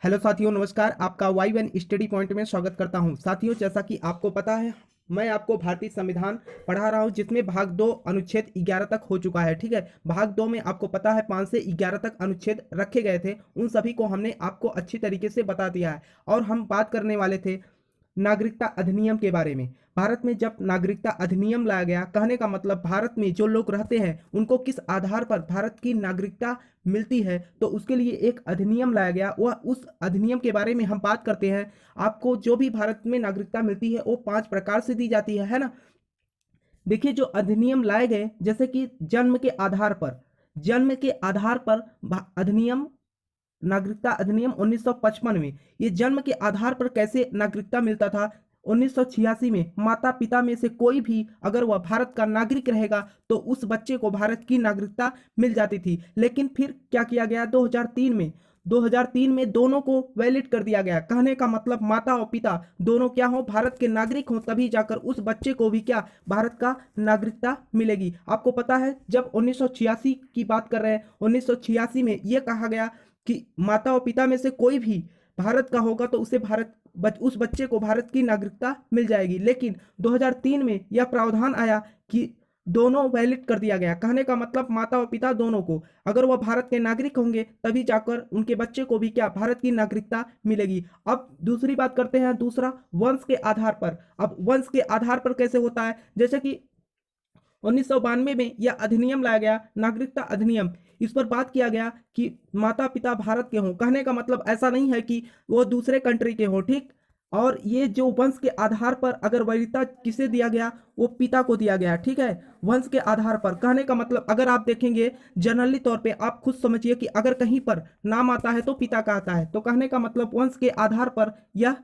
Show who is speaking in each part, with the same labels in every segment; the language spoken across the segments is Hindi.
Speaker 1: हेलो साथियों, नमस्कार। आपका वाई वन स्टडी पॉइंट में स्वागत करता हूं। साथियों, जैसा कि आपको पता है, मैं आपको भारतीय संविधान पढ़ा रहा हूं, जिसमें भाग 2 अनुच्छेद 11 तक हो चुका है। ठीक है, भाग 2 में आपको पता है 5 से 11 तक अनुच्छेद रखे गए थे। उन सभी को हमने आपको अच्छी तरीके से बता दिया है और हम बात करने वाले थे नागरिकता अधिनियम के बारे में। भारत में जब नागरिकता अधिनियम लाया गया, कहने का मतलब भारत में जो लोग रहते हैं उनको किस आधार पर भारत की नागरिकता मिलती है, तो उसके लिए एक अधिनियम लाया गया। वह उस अधिनियम के बारे में हम बात करते हैं। आपको जो भी भारत में नागरिकता मिलती है वो 5 प्रकार से दी जाती है ना। देखिए, जो अधिनियम लाए गए, जैसे कि जन्म के आधार पर अधिनियम, नागरिकता अधिनियम 1955 में, ये जन्म के आधार पर कैसे नागरिकता मिलता था। 1986 में माता पिता में से कोई भी अगर वह भारत का नागरिक रहेगा तो उस बच्चे को भारत की नागरिकता मिल जाती थी। लेकिन फिर क्या किया गया, 2003 में दोनों को वैलिड कर दिया गया। कहने का मतलब माता और पिता दोनों क्या हो, भारत के नागरिक हो, तभी जाकर उस बच्चे को भी क्या, भारत का नागरिकता मिलेगी। आपको पता है, जब 1986 की बात कर रहे हैं, 1986 में यह कहा गया कि माता और पिता में से कोई भी भारत का होगा तो उसे उस बच्चे को भारत की नागरिकता मिल जाएगी। लेकिन 2003 में यह प्रावधान आया कि दोनों वैलिड कर दिया गया। कहने का मतलब माता और पिता दोनों को, अगर वह भारत के नागरिक होंगे तभी जाकर उनके बच्चे को भी क्या, भारत की नागरिकता मिलेगी। अब दूसरी बात करते हैं, दूसरा वंश के आधार पर। अब वंश के आधार पर कैसे होता है, जैसे कि 1992 में यह अधिनियम लाया गया, नागरिकता अधिनियम। इस पर बात किया गया कि माता पिता भारत के हों। कहने का मतलब ऐसा नहीं है कि वो दूसरे कंट्री के हों, ठीक। और ये जो वंश के आधार पर अगर वरीयता किसे दिया गया, वो पिता को दिया गया, ठीक है, वंश के आधार पर। कहने का मतलब अगर आप देखेंगे जनरली तौर पे, आप खुद समझिए कि अगर कहीं पर नाम आता है तो पिता का आता है, तो कहने का मतलब वंश के आधार पर यह,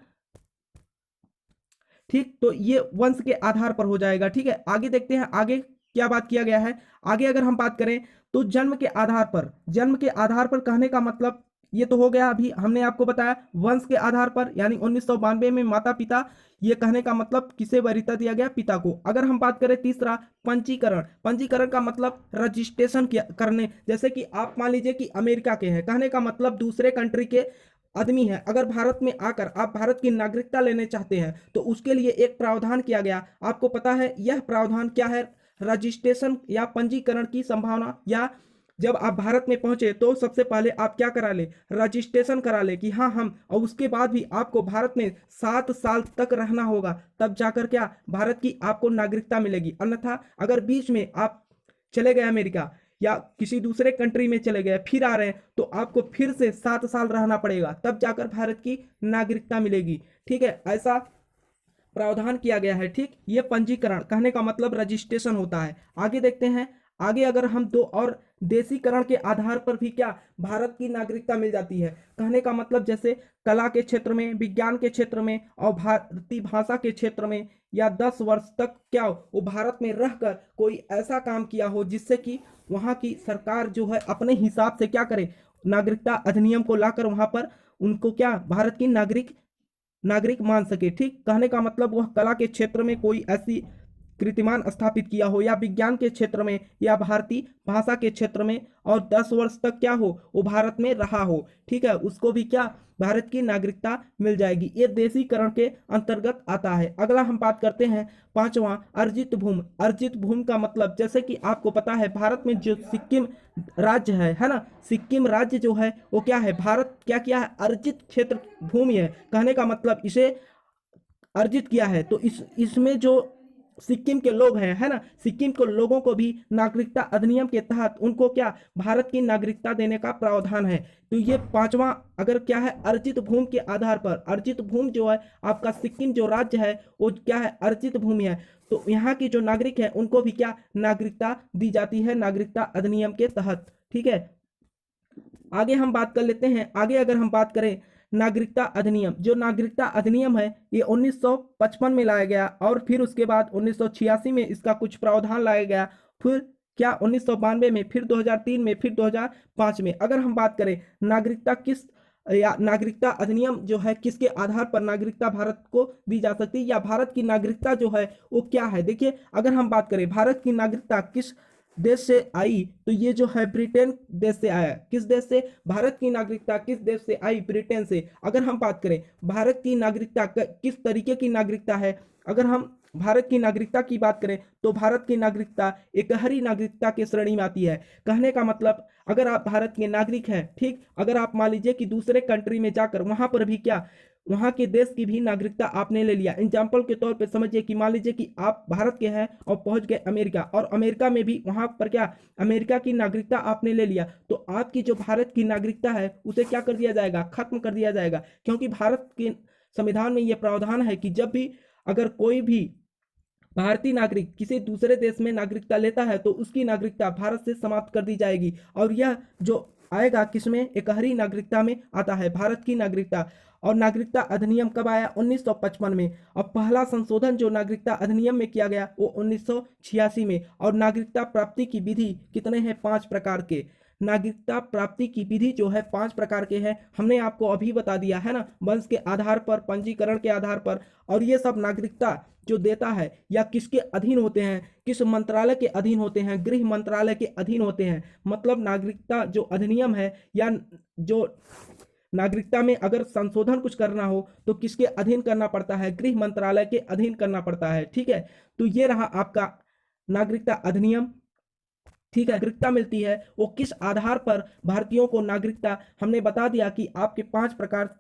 Speaker 1: ठीक, तो ये वंश के आधार पर हो जाएगा। ठीक है, आगे देखते हैं आगे क्या बात किया गया है। आगे अगर हम बात करें तो जन्म के आधार पर कहने का मतलब ये तो हो गया, अभी हमने आपको बताया वंश के आधार पर, यानी 1992 में माता पिता, ये कहने का मतलब किसे वरीयता दिया गया, पिता को। अगर हम बात करें तीसरा, पंजीकरण का मतलब रजिस्ट्रेशन करने। जैसे कि आप मान लीजिए कि अमेरिका के हैं, कहने का मतलब दूसरे कंट्री के आदमी है, अगर भारत में आकर आप भारत की नागरिकता लेने चाहते हैं तो उसके लिए एक प्रावधान किया गया। आपको पता है यह प्रावधान क्या है, रजिस्ट्रेशन या पंजीकरण की संभावना, या जब आप भारत में पहुंचे तो सबसे पहले आप क्या करा ले, रजिस्ट्रेशन करा ले कि हाँ हम, और उसके बाद भी आपको भारत में 7 साल तक रहना होगा, तब जाकर क्या, भारत की आपको नागरिकता मिलेगी। अन्यथा अगर बीच में आप चले गए अमेरिका या किसी दूसरे कंट्री में चले गए, फिर आ रहे हैं, तो आपको फिर से 7 साल रहना पड़ेगा, तब जाकर भारत की नागरिकता मिलेगी। ठीक है, ऐसा प्रावधान किया गया है। ठीक, ये पंजीकरण कहने का मतलब रजिस्ट्रेशन होता है। आगे देखते हैं, आगे अगर हम दो और, देशीकरण के आधार पर भी क्या, भारत की नागरिकता मिल जाती है। कहने का मतलब जैसे कला के क्षेत्र में, विज्ञान के क्षेत्र में और भारतीय भाषा के क्षेत्र में, या 10 वर्ष तक क्या, वो भारत में रहकर कोई ऐसा काम किया हो जिससे कि वहाँ की सरकार जो है अपने हिसाब से क्या करे, नागरिकता अधिनियम को लाकर वहाँ पर उनको क्या, भारत की नागरिक मान सके। ठीक, कहने का मतलब वह कला के क्षेत्र में कोई ऐसी कीर्तिमान स्थापित किया हो, या विज्ञान के क्षेत्र में, या भारतीय भाषा के क्षेत्र में, और 10 वर्ष तक क्या हो, वो भारत में रहा हो, ठीक है, उसको भी क्या, भारत की नागरिकता मिल जाएगी। ये देशीकरण के अंतर्गत आता है। अगला हम बात करते हैं पांचवा, अर्जित भूमि का मतलब, जैसे कि आपको पता है भारत में जो सिक्किम राज्य है ना, सिक्किम राज्य जो है वो क्या है, भारत क्या किया है, अर्जित क्षेत्र भूमि है। कहने का मतलब इसे अर्जित किया है, तो इसमें जो सिक्किम के लोग हैं, है ना, सिक्किम के लोगों को भी नागरिकता अधिनियम के तहत उनको क्या, भारत की नागरिकता देने का प्रावधान है। तो ये पांचवा अगर क्या है, अर्जित भूमि के आधार पर, अर्जित भूमि जो है आपका सिक्किम जो राज्य है वो क्या है, अर्जित भूमि है। तो यहाँ की जो नागरिक है उनको भी क्या, नागरिकता दी जाती है नागरिकता अधिनियम के तहत। ठीक है, आगे हम बात कर लेते हैं। आगे अगर हम बात करें नागरिकता अधिनियम, जो नागरिकता अधिनियम है ये 1955 में लाया गया, और फिर उसके बाद 1986 में इसका कुछ प्रावधान लाया गया, फिर क्या 1992 में, फिर 2003 में, फिर 2005 में। अगर हम बात करें नागरिकता किस, या नागरिकता अधिनियम जो है किसके आधार पर नागरिकता भारत को दी जा सकती है, या भारत की नागरिकता जो है वो क्या है। देखिए, अगर हम बात करें भारत की नागरिकता किस देश से आई, तो ये जो है ब्रिटेन देश से आया। किस देश से? भारत की नागरिकता किस देश से आई? ब्रिटेन से। अगर हम बात करें भारत की नागरिकता किस तरीके की नागरिकता है, अगर हम भारत की नागरिकता की बात करें तो भारत की नागरिकता एकहरी नागरिकता की श्रेणी में आती है। कहने का मतलब, अगर आप भारत के नागरिक हैं, ठीक, अगर आप मान लीजिए कि दूसरे कंट्री में जाकर वहां पर भी क्या, वहां के देश की भी नागरिकता आपने ले लिया। एग्जाम्पल के तौर पे समझिए कि मान लीजिए कि आप भारत के हैं और पहुंच गए अमेरिका, और अमेरिका में भी वहां पर क्या, अमेरिका की नागरिकता आपने ले लिया, तो आपकी जो भारत की नागरिकता है उसे क्या कर दिया जाएगा? खत्म कर दिया जाएगा। क्योंकि भारत के संविधान में यह प्रावधान है कि जब भी अगर कोई भी भारतीय नागरिक किसी दूसरे देश में नागरिकता लेता है तो उसकी नागरिकता भारत से समाप्त कर दी जाएगी। और यह जो आएगा किसमें? एकहरी नागरिकता में आता है भारत की नागरिकता। और नागरिकता अधिनियम कब आया? 1955 में। और पहला संशोधन जो नागरिकता अधिनियम में किया गया वो 1986 में। और नागरिकता प्राप्ति की विधि कितने हैं? 5 प्रकार के। नागरिकता प्राप्ति की विधि जो है 5 प्रकार के हैं, हमने आपको अभी बता दिया है ना, वंश के आधार पर, पंजीकरण के आधार पर। और ये सब नागरिकता जो देता है या किसके अधीन होते हैं? किस मंत्रालय के अधीन होते हैं? गृह मंत्रालय के अधीन होते हैं। मतलब नागरिकता जो अधिनियम है या जो नागरिकता में अगर संशोधन कुछ करना हो तो किसके अधीन करना पड़ता है? गृह मंत्रालय के अधीन करना पड़ता है। ठीक है, तो ये रहा आपका नागरिकता अधिनियम। ठीक है, नागरिकता मिलती है वो किस आधार पर भारतीयों को नागरिकता, हमने बता दिया कि आपके 5 प्रकार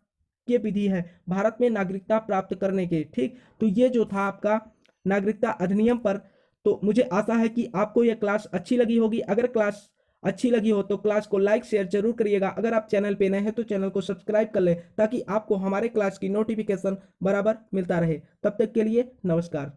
Speaker 1: के विधि है भारत में नागरिकता प्राप्त करने के। ठीक, तो ये जो था आपका नागरिकता अधिनियम पर। तो मुझे आशा है कि आपको यह क्लास अच्छी लगी होगी। अगर क्लास अच्छी लगी हो तो क्लास को लाइक शेयर जरूर करिएगा। अगर आप चैनल पे नए हैं तो चैनल को सब्सक्राइब कर लें ताकि आपको हमारे क्लास की नोटिफिकेशन बराबर मिलता रहे। तब तक के लिए नमस्कार।